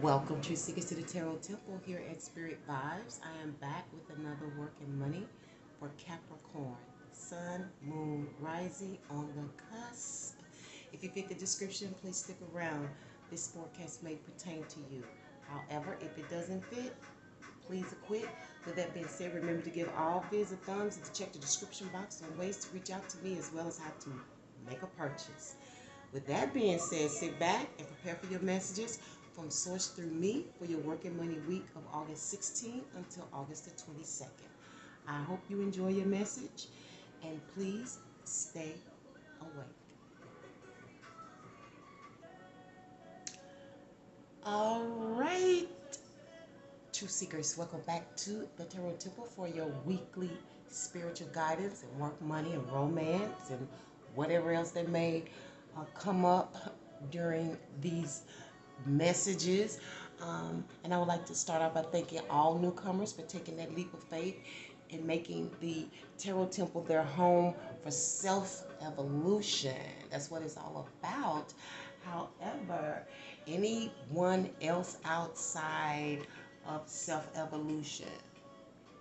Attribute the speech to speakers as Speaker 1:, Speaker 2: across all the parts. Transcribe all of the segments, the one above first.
Speaker 1: Welcome, true seekers, to the Tarot Temple here at Spirit Vibes. I am back with another work and money for Capricorn. Sun, moon, rising on the cusp. If you fit the description, please stick around. This forecast may pertain to you. However, if it doesn't fit, please quit. With that being said, remember to give all vids and thumbs and to check the description box on ways to reach out to me as well as how to make a purchase. With that being said, sit back and prepare for your messages from Source through me for your working money week of August 16th until August the 22nd. I hope you enjoy your message and please stay awake. All right, true seekers, welcome back to the Tarot Temple for your weekly spiritual guidance and work, money, and romance and whatever else that may come up during these messages. And I would like to start out by thanking all newcomers for taking that leap of faith and making the Tarot Temple their home for self-evolution. That's what it's all about. However, anyone else outside of self-evolution,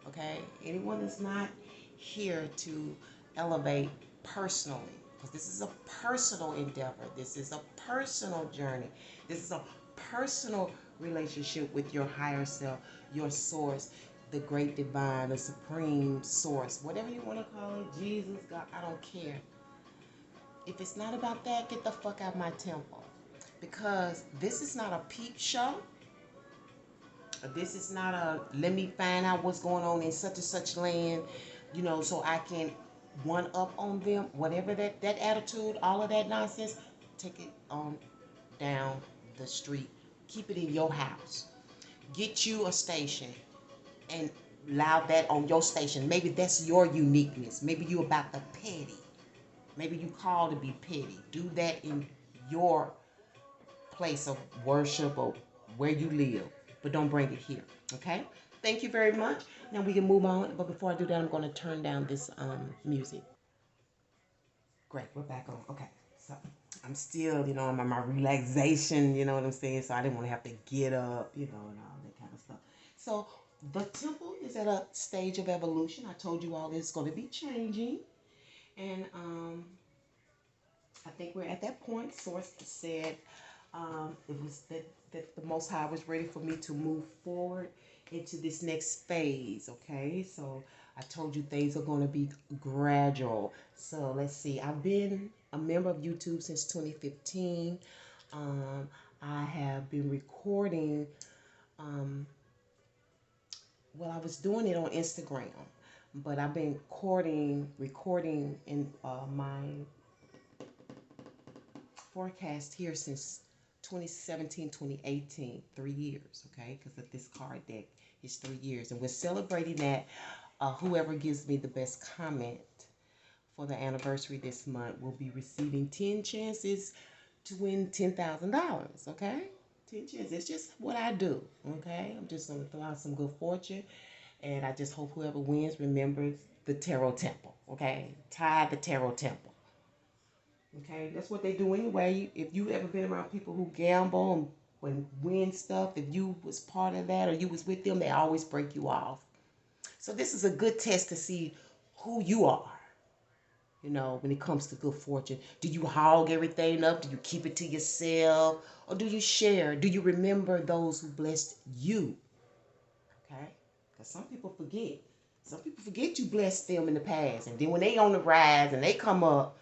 Speaker 1: okay, anyone that's not here to elevate personally, because this is a personal endeavor, this is a personal journey, this is a personal relationship with your higher self, your source, the great divine, the supreme source, whatever you want to call it, Jesus, God, I don't care. If it's not about that, get the fuck out of my temple, because this is not a peep show. This is not a let me find out what's going on in such and such land, so I can one up on them. Whatever that attitude, all of that nonsense, take it on down the street. Keep it in your house. Get you a station and allow that on your station. Maybe that's your uniqueness. Maybe you about the petty. Maybe you call to be petty. Do that in your place of worship or where you live, but don't bring it here. Okay? Thank you very much. Now we can move on, but before I do that, I'm going to turn down this music. Great, we're back on. Okay, so I'm still, in my relaxation, you know what I'm saying? So I didn't want to have to get up, and all that kind of stuff. So the temple is at a stage of evolution. I told you all it's going to be changing. And I think we're at that point. Source said it was that the Most High was ready for me to move forward into this next phase. Okay, so I told you things are going to be gradual. So let's see. I've been a member of YouTube since 2015. I have been recording. Well, I was doing it on Instagram, but I've been recording in my forecast here since 2017, 2018, 3 years, okay? Because of this card deck is 3 years. And we're celebrating that. Whoever gives me the best comment for the anniversary this month will be receiving 10 chances to win $10,000, okay? 10 chances. It's just what I do, okay? I'm just going to throw out some good fortune. And I just hope whoever wins remembers the Tarot Temple, okay? Tie the Tarot Temple. Okay, that's what they do anyway. If you ever been around people who gamble and win stuff, if you was part of that or you was with them, they always break you off. So this is a good test to see who you are, when it comes to good fortune. Do you hog everything up? Do you keep it to yourself? Or do you share? Do you remember those who blessed you? Okay, because some people forget. Some people forget you blessed them in the past. And then when they on the rise and they come up,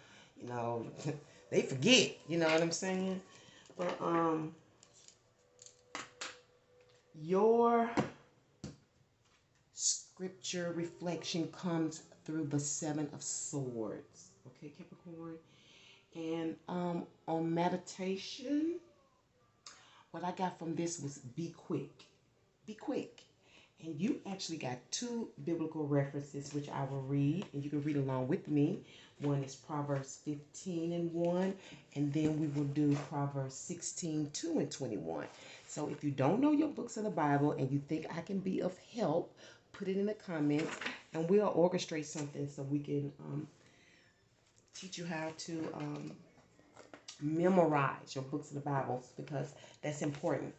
Speaker 1: they forget, you know what I'm saying? But your scripture reflection comes through the Seven of Swords. Okay, Capricorn. And on meditation, what I got from this was be quick. Be quick. And you actually got 2 biblical references, which I will read, and you can read along with me. One is Proverbs 15:1, and then we will do Proverbs 16:2 and 21. So if you don't know your books of the Bible and you think I can be of help, put it in the comments, and we'll orchestrate something so we can teach you how to memorize your books of the Bible, because that's important.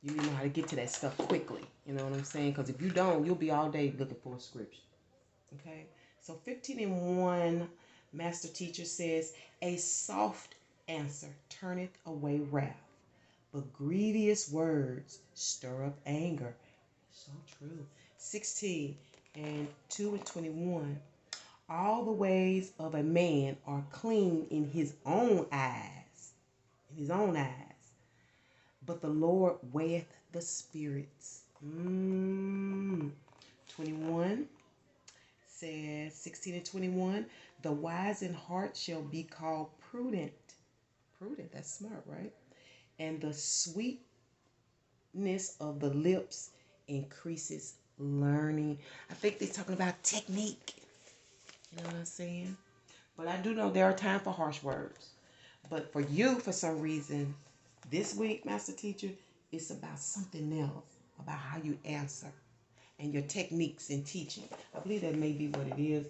Speaker 1: You need to know how to get to that stuff quickly. You know what I'm saying? Because if you don't, you'll be all day looking for a scripture. Okay? So 15 and 1, Master Teacher says, a soft answer turneth away wrath, but grievous words stir up anger. So true. 16 and 2 and 21. All the ways of a man are clean in his own eyes. In his own eyes. But the Lord weigheth the spirits. 21 says, 16 and 21. The wise in heart shall be called prudent. Prudent, that's smart, right? And the sweetness of the lips increases learning. I think they're talking about technique. You know what I'm saying? But I do know there are times for harsh words. But for you, for some reason, this week, Master Teacher, it's about something else, about how you answer and your techniques in teaching. I believe that may be what it is.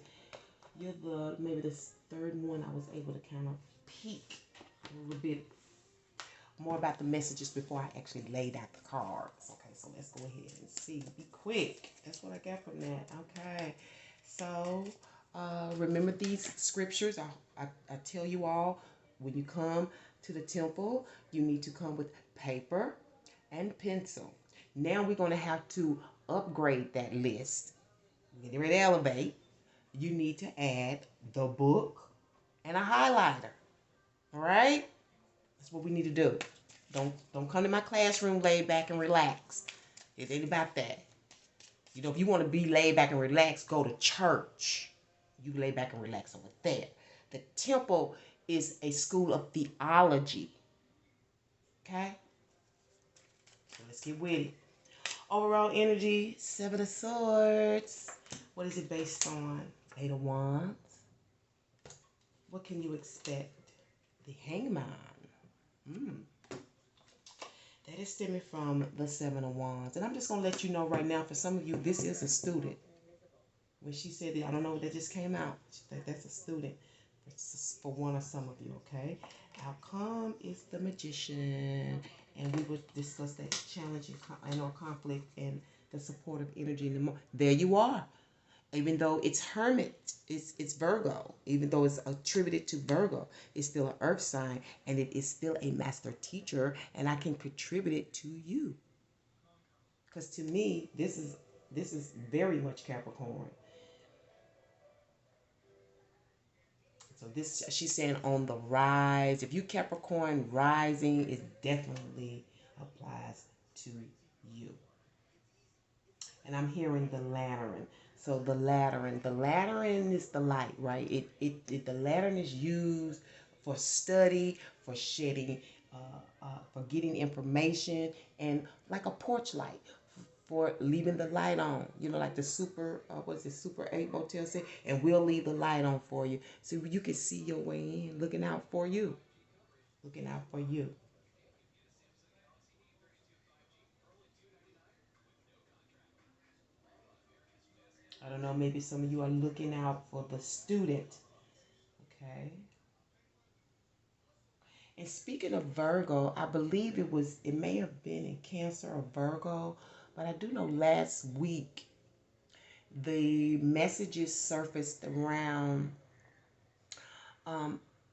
Speaker 1: You're maybe the third one I was able to kind of peek a little bit more about the messages before I actually laid out the cards. Okay, so let's go ahead and see. Be quick. That's what I got from that. Okay, so remember these scriptures. I tell you all, when you come to the temple, you need to come with paper and pencil. Now we're going to have to upgrade that list. Get ready to elevate. You need to add the book and a highlighter. All right? That's what we need to do. Don't come to my classroom laid back and relax. It ain't about that. You know, if you want to be laid back and relax, go to church. You lay back and relax over there. The temple is a school of theology. Okay? So let's get with it. Overall energy, 7 of Swords. What is it based on? 8 of Wands. What can you expect? The Hangman. That is stemming from the 7 of Wands. And I'm just going to let you know right now, for some of you, this is a student. When she said that, I don't know, that just came out. That's a student for one or some of you, okay? Outcome is the Magician. And we will discuss that challenge and or conflict and the supportive energy in the moment. There you are. Even though it's Hermit, it's Virgo. Even though it's attributed to Virgo, it's still an earth sign, and it is still a master teacher, and I can contribute it to you. Because to me, this is very much Capricorn. So this, she's saying on the rise. If you Capricorn rising, it definitely applies to you. And I'm hearing the Lantern. So the Lantern is the light, right? The Lantern is used for study, for shedding, for getting information, and like a porch light for leaving the light on. You know, like the Super 8 Motel said, and we'll leave the light on for you so you can see your way in, looking out for you. Looking out for you. I don't know, maybe some of you are looking out for the student. Okay. And speaking of Virgo, I believe it may have been in Cancer or Virgo, but I do know last week the messages surfaced around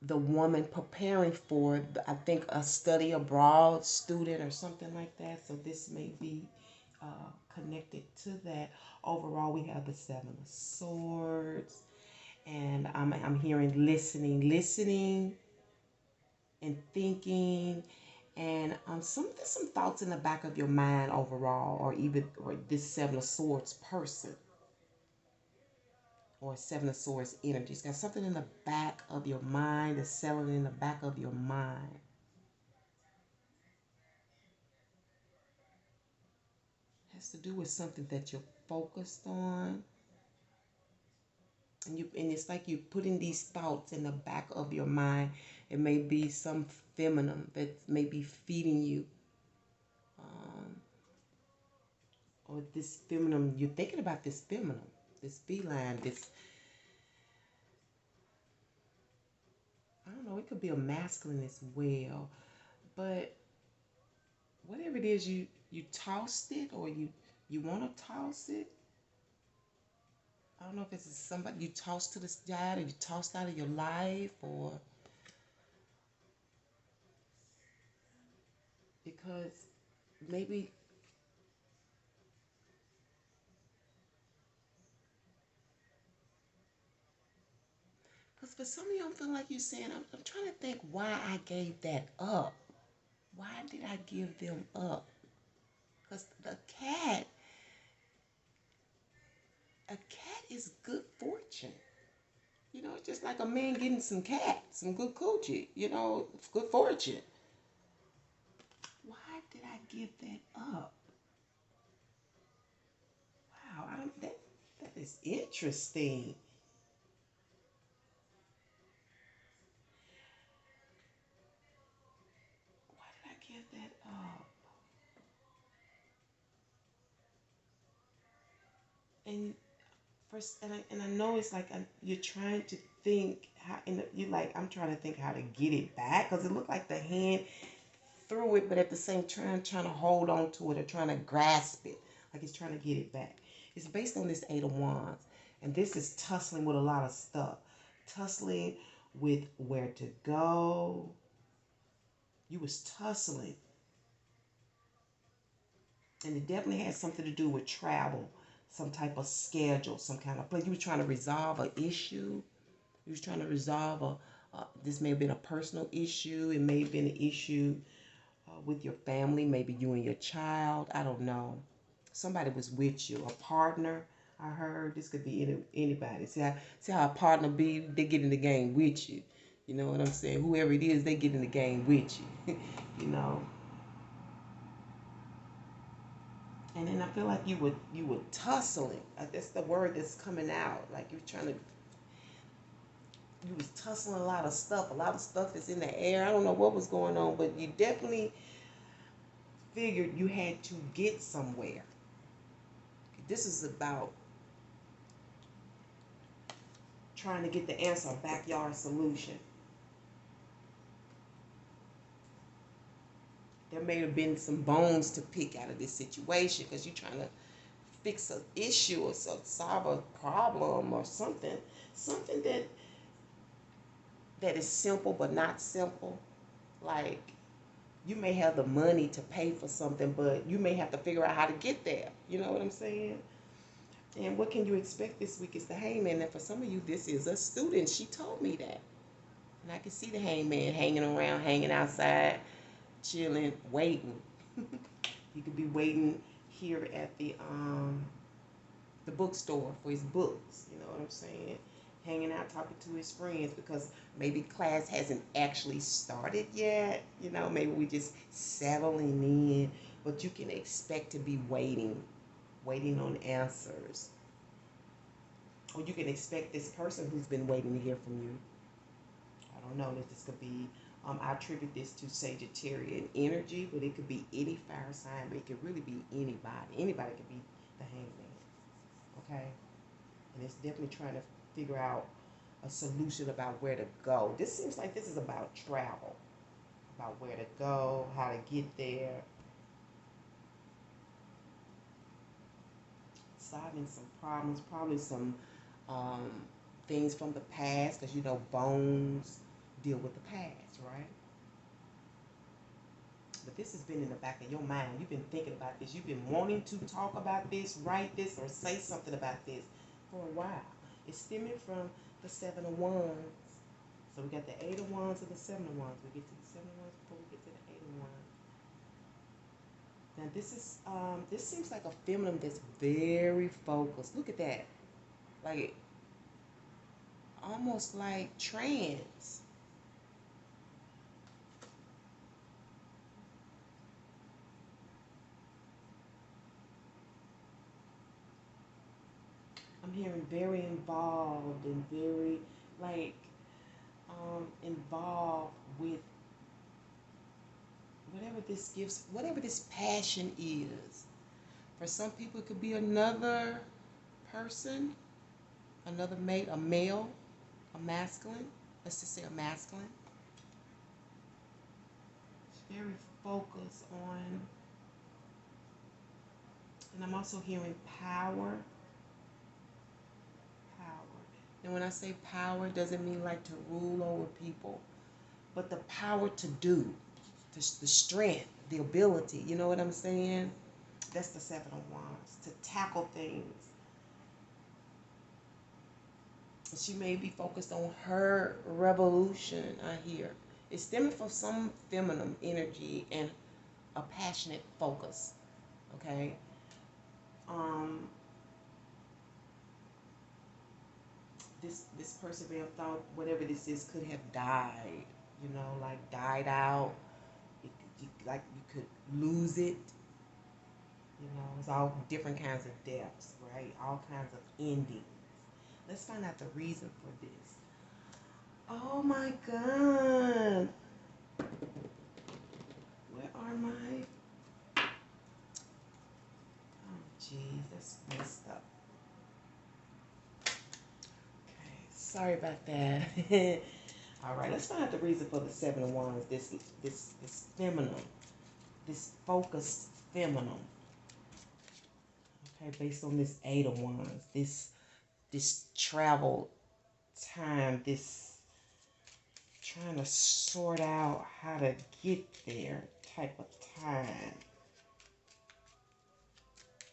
Speaker 1: the woman preparing for, I think, a study abroad student or something like that. So this may be connected to that. Overall, we have the 7 of Swords, and I'm hearing listening, and thinking, and some thoughts in the back of your mind overall, or this 7 of Swords person, or 7 of Swords energy. It's got something in the back of your mind that's settling in the back of your mind. It has to do with something that you're focused on. And it's like you're putting these thoughts in the back of your mind. It may be some feminine that may be feeding you. Or this feminine, you're thinking about this feminine, this feline, this, I don't know, it could be a masculine as well. But whatever it is, you tossed it, or you want to toss it. I don't know if it's somebody you tossed to the side, or you tossed out of your life, or because maybe, because for some of you, I'm feeling like you're saying, I'm trying to think why I gave that up. Why did I give them up? Because a cat is good fortune. It's just like a man getting some cat, some good coochie, good fortune. Why did I give that up? Wow, that is interesting. Why did I give that up? And first, and I know it's like you're trying to think how, and you're like, I'm trying to think how to get it back, because it looked like the hand threw it, but at the same time trying to hold on to it or trying to grasp it, like he's trying to get it back. It's based on this Eight of Wands, and this is tussling with a lot of stuff, tussling with where to go. You was tussling, and it definitely had something to do with travel, some type of schedule, some kind of place. You were trying to resolve an issue. You was trying to resolve this may have been a personal issue. It may have been an issue with your family, maybe you and your child. I don't know. Somebody was with you, a partner. I heard this could be anybody. See how a partner be? They get in the game with you. You know what I'm saying? Whoever it is, they get in the game with you. you know. And then I feel like you were tussling. That's the word that's coming out. Like you was tussling a lot of stuff. A lot of stuff is in the air. I don't know what was going on, but you definitely figured you had to get somewhere. This is about trying to get the answer, a backyard solution. There may have been some bones to pick out of this situation because you're trying to fix an issue or solve a problem or something that is simple but not simple. Like, you may have the money to pay for something, but you may have to figure out how to get there. You know what I'm saying? And what can you expect this week is the hangman. And for some of you, this is a student. She told me that. And I can see the hangman hanging around, hanging outside, chilling, waiting. He could be waiting here at the bookstore for his books. You know what I'm saying? Hanging out, talking to his friends, because maybe class hasn't actually started yet. Maybe we just settling in, but you can expect to be waiting on answers. Or you can expect this person who's been waiting to hear from you. I don't know if this could be, I attribute this to Sagittarian energy, but it could be any fire sign, but it could really be anybody. Anybody could be the hangman, okay? And it's definitely trying to figure out a solution about where to go. This seems like this is about travel, about where to go, how to get there, solving some problems, probably some um, things from the past, because bones deal with the past, right? But this has been in the back of your mind. You've been thinking about this. You've been wanting to talk about this, write this, or say something about this for a while. It's stemming from the Seven of Wands. So we got the Eight of Wands and the Seven of Wands. We get to the Seven of Wands before we get to the Eight of Wands. Now this seems like a feminine that's very focused. Look at that. Like, almost like trance. I'm hearing very involved and very, like, involved with whatever this passion is. For some people, it could be another person, another mate, a male, a masculine. Let's just say a masculine. It's very focused on And I'm also hearing power. Power. And when I say power, it doesn't mean like to rule over people, but the power to do, the strength, the ability. You know what I'm saying? That's the Seven of Wands, to tackle things. She may be focused on her revolution, I hear. It's stemming from some feminine energy and a passionate focus. Okay? Um, this person may have thought whatever this is could have died, you know, like died out. Like you could lose it. You know, it's all different kinds of deaths, right? All kinds of endings. Let's find out the reason for this. Oh my God. Where are my... Oh, geez, that's messed up. Okay, sorry about that. All right, let's find out the reason for the Seven of Wands. This feminine, this focused feminine. Okay, based on this Eight of Wands, this travel time, this trying to sort out how to get there type of time.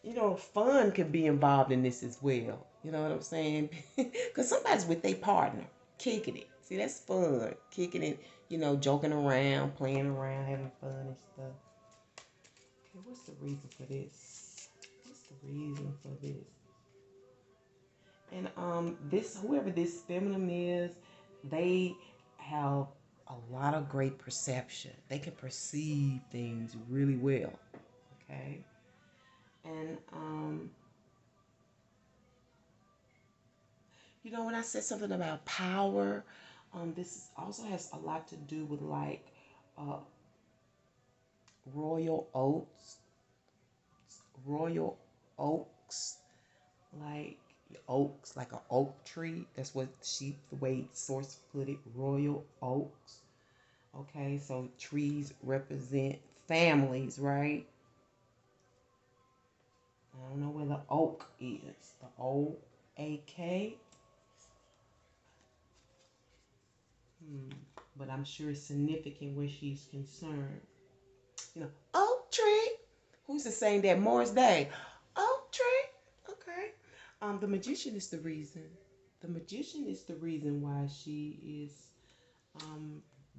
Speaker 1: You know, fun could be involved in this as well. You know what I'm saying? Because somebody's with their partner, kicking it. See, that's fun. Kicking it, you know, joking around, playing around, having fun and stuff. Okay, what's the reason for this? What's the reason for this? And this, whoever this feminine is, they have a lot of great perception. They can perceive things really well. Okay. And you know, when I said something about power, this also has a lot to do with like uh, royal oats, royal oaks, like oaks, like an oak tree. That's what the way source put it, royal oaks. Okay, so trees represent families, right? I don't know where the oak is. The O-A-K. But I'm sure it's significant where she's concerned. You know, oak tree. Who's to saying that Morris Day? Oak tree. Okay. The magician is the reason. The magician is the reason why she is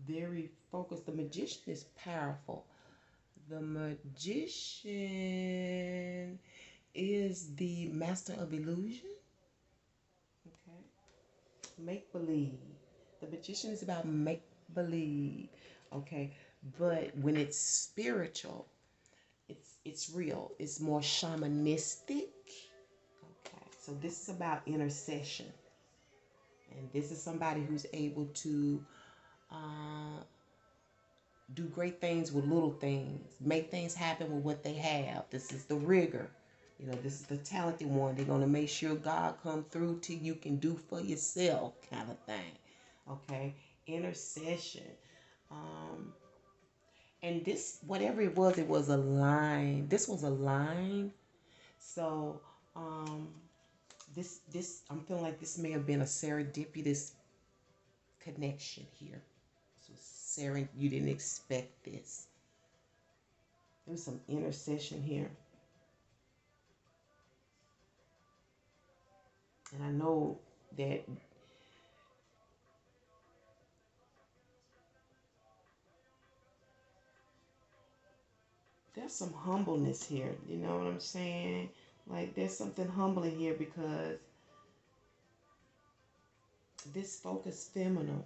Speaker 1: very focused. The magician is powerful. The magician is the master of illusion. Okay. Make believe. The magician is about make believe. Okay. But when it's spiritual, it's real. It's more shamanistic. Okay. So this is about intercession. And this is somebody who's able to uh, do great things with little things, make things happen with what they have. This is the rigor. You know, this is the talented one. They're going to make sure God come through till you can do for yourself kind of thing. Okay? Intercession. Um, and this, whatever it was a line. This was a line. So, I'm feeling like this may have been a serendipitous connection here. So, you didn't expect this. There's some intercession here. And I know that there's some humbleness here. You know what I'm saying? Like there's something humbling here because this focused feminine,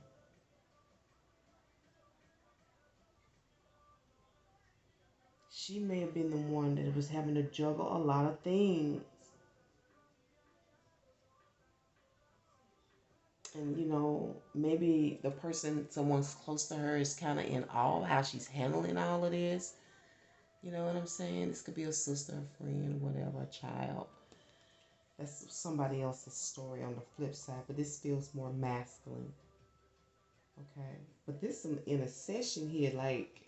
Speaker 1: she may have been the one that was having to juggle a lot of things. And you know, maybe the person, someone's close to her, is kind of in awe how she's handling all of this. You know what I'm saying? This could be a sister, a friend, whatever, a child. That's somebody else's story on the flip side, but this feels more masculine. Okay. But there's some intercession here, like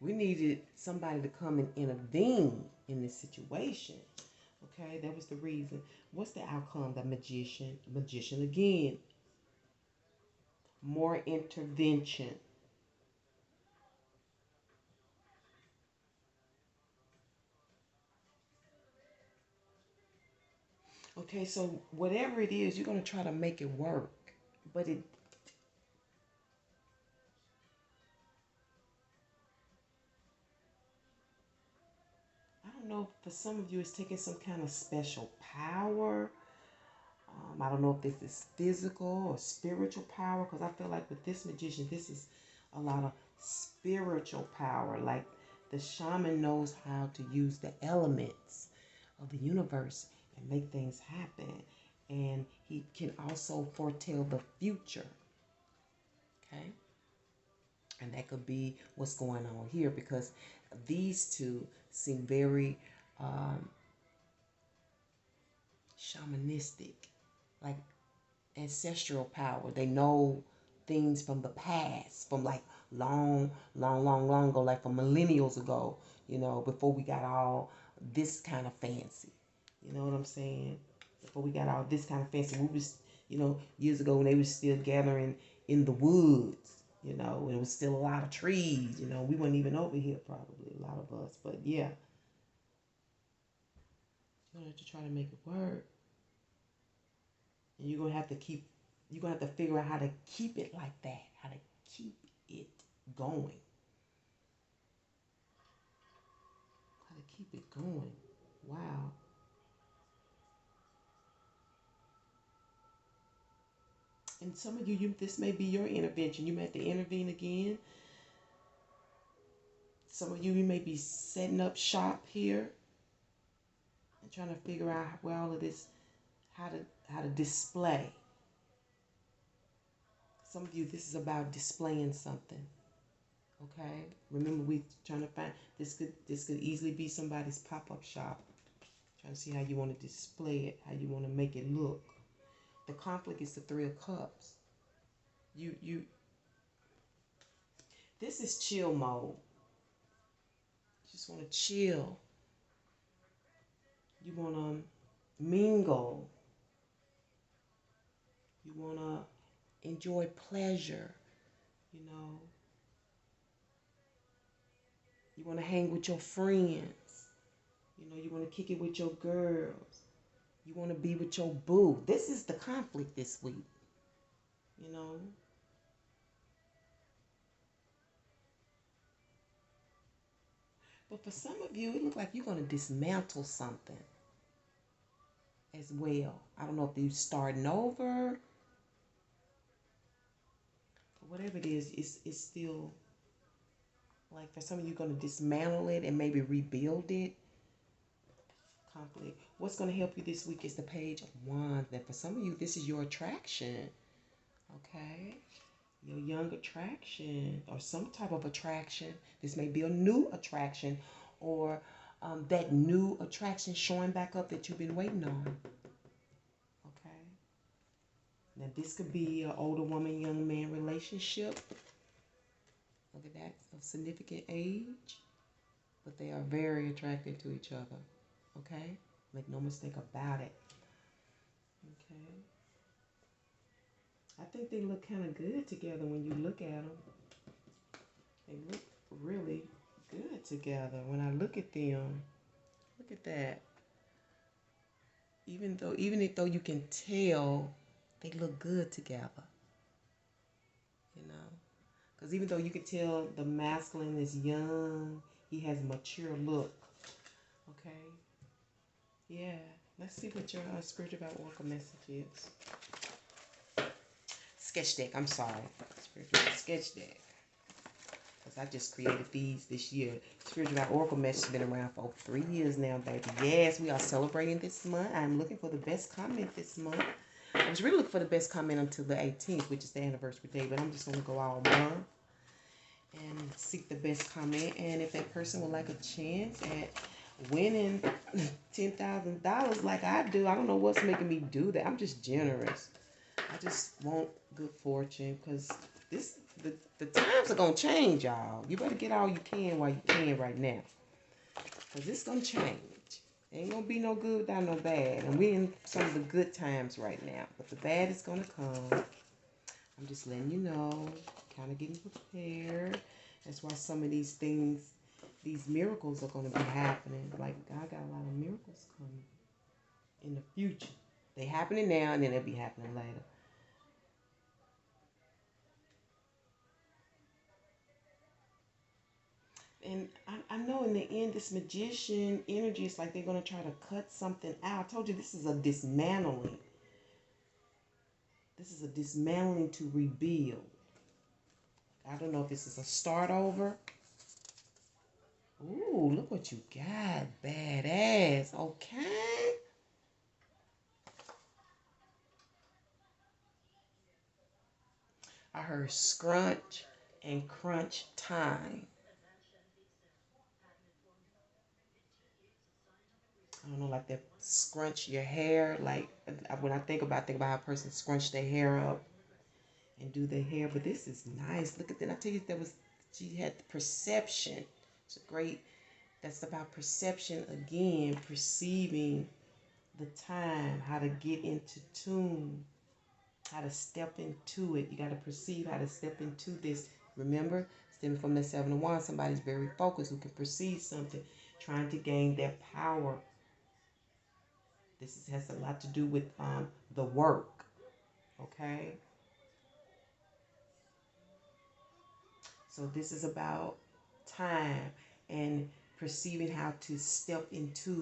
Speaker 1: We needed somebody to come and intervene in this situation. Okay, that was the reason. What's the outcome? The magician. Magician again. More intervention. Okay, so whatever it is, you're gonna try to make it work. But I don't know, for some of you, it's taking some kind of special power. I don't know if this is physical or spiritual power, because I feel like with this magician, this is a lot of spiritual power. Like the shaman knows how to use the elements of the universe and make things happen. And he can also foretell the future. Okay? And that could be what's going on here, because these two seem very shamanistic, like ancestral power. They know things from the past, from like long, long, long, long ago, like from millennials ago, before we got all this kind of fancy. You know what I'm saying? Before we got all this kind of fancy. We was, years ago when they was still gathering in the woods, and it was still a lot of trees, we weren't even over here probably, a lot of us. But yeah, you're gonna have to try to make it work. And you're gonna have to figure out how to keep it like that, how to keep it going. How to keep it going. Wow. And some of you, this may be your intervention. You may have to intervene again. Some of you may be setting up shop here and trying to figure out where all of this, how to display. Some of you, this is about displaying something. Okay. Remember, we trying to find this could easily be somebody's pop-up shop. Trying to see how you want to display it, how you want to make it look. The conflict is the Three of Cups. You This is chill mode. You just want to chill. You want to mingle. You want to enjoy pleasure. You know. You want to hang with your friends. You want to kick it with your girls. You want to be with your boo. This is the conflict this week. You know. But for some of you, it looks like you're going to dismantle something as well. I don't know if you're starting over. But whatever it is, it's still, like, for some of you, going to dismantle it and maybe rebuild it. Conflict. What's going to help you this week is the Page of Wands. And for some of you, this is your attraction. Okay? Your young attraction or some type of attraction. This may be a new attraction, or that new attraction showing back up that you've been waiting on. Okay? Now, this could be an older woman, young man relationship. Look at that, of significant age. But they are very attractive to each other. Okay? Make no mistake about it. Okay? I think they look kind of good together when you look at them. They look really good together. When I look at them, look at that. Even though you can tell they look good together. Because even though you can tell the masculine is young, he has a mature look. Okay? Yeah. Let's see what your spiritual about oracle message is. Sketch deck. I'm sorry. Spiritual sketch deck. Because I just created these this year. Spiritual oracle message has been around for over 3 years now, baby. Yes, we are celebrating this month. I'm looking for the best comment this month. I was really looking for the best comment until the 18th, which is the anniversary day. But I'm just going to go all month and seek the best comment. And if that person would like a chance at winning $10,000 like I do, I don't know what's making me do that. I'm just generous. I just want good fortune, because the times are going to change, y'all. You better get all you can while you can right now. Because it's going to change. Ain't going to be no good without no bad. And we're in some of the good times right now. But the bad is going to come. I'm just letting you know. Kind of getting prepared. That's why some of these things, these miracles are going to be happening. Like, God got a lot of miracles coming in the future. They happening now, and then they'll be happening later. And I know in the end, this magician energy is like they're going to try to cut something out. I told you this is a dismantling. This is a dismantling to rebuild. I don't know if this is a start over. Ooh, look what you got. Badass. Okay. I heard scrunch and crunch time. I don't know, like that scrunch your hair. Like when I think about how a person scrunch their hair up and do their hair. But this is nice. Look at that. I tell you, she had the perception. It's a great. That's about perception again, perceiving the time, how to get into tune, how to step into it. You got to perceive how to step into this. Remember, stemming from the 7 of Wands, somebody's very focused who can perceive something, trying to gain their power. Has a lot to do with the work, okay? So this is about time and perceiving how to step into